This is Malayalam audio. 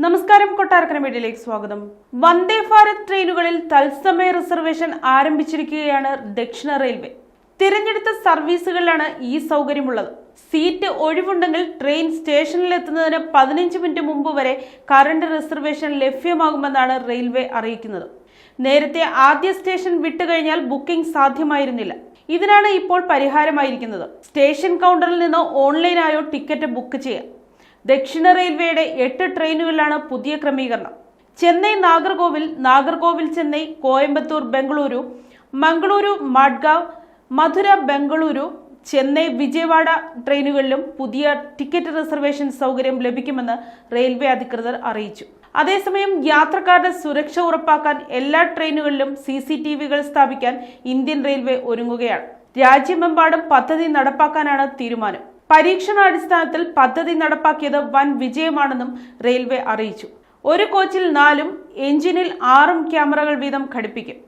നമസ്കാരം, കൊട്ടാരക്കര മീഡിയയിലേക്ക് സ്വാഗതം. വന്ദേ ഭാരത് ട്രെയിനുകളിൽ തത്സമയ റിസർവേഷൻ ആരംഭിച്ചിരിക്കുകയാണ് ദക്ഷിണ റെയിൽവേ. തിരഞ്ഞെടുത്ത സർവീസുകളിലാണ് ഈ സൗകര്യമുള്ളത്. സീറ്റ് ഒഴിവുണ്ടെങ്കിൽ ട്രെയിൻ സ്റ്റേഷനിലെത്തുന്നതിന് 15 മിനിറ്റ് മുമ്പ് വരെ കറണ്ട് റിസർവേഷൻ ലഭ്യമാകുമെന്നാണ് റെയിൽവേ അറിയിക്കുന്നത്. നേരത്തെ ആദ്യ സ്റ്റേഷൻ വിട്ടുകഴിഞ്ഞാൽ ബുക്കിംഗ് സാധ്യമായിരുന്നില്ല. ഇതിനാണ് ഇപ്പോൾ പരിഹാരമായിരിക്കുന്നത്. സ്റ്റേഷൻ കൗണ്ടറിൽ നിന്ന് ഓൺലൈനായോ ടിക്കറ്റ് ബുക്ക് ചെയ്യാം. ദക്ഷിണ റെയിൽവേയുടെ 8 ട്രെയിനുകളിലാണ് പുതിയ ക്രമീകരണം. ചെന്നൈ നാഗർകോവിൽ, നാഗർകോവിൽ ചെന്നൈ, കോയമ്പത്തൂർ ബംഗളൂരു, മംഗളൂരു മഡ്ഗാവ്, മധുര ബംഗളൂരു, ചെന്നൈ വിജയവാഡ ട്രെയിനുകളിലും പുതിയ ടിക്കറ്റ് റിസർവേഷൻ സൗകര്യം ലഭിക്കുമെന്ന് റെയിൽവേ അധികൃതർ അറിയിച്ചു. അതേസമയം യാത്രക്കാരുടെ സുരക്ഷ ഉറപ്പാക്കാൻ എല്ലാ ട്രെയിനുകളിലും CCTVകൾ സ്ഥാപിക്കാൻ ഇന്ത്യൻ റെയിൽവേ ഒരുങ്ങുകയാണ്. രാജ്യമെമ്പാടും പദ്ധതി നടപ്പാക്കാനാണ് തീരുമാനം. പരീക്ഷണാടിസ്ഥാനത്തിൽ പദ്ധതി നടപ്പാക്കിയത് വൻ വിജയമാണെന്നും റെയിൽവേ അറിയിച്ചു. ഒരു കോച്ചിൽ 4ഉം എഞ്ചിനിൽ 6ഉം ക്യാമറകൾ വീതം ഘടിപ്പിക്കും.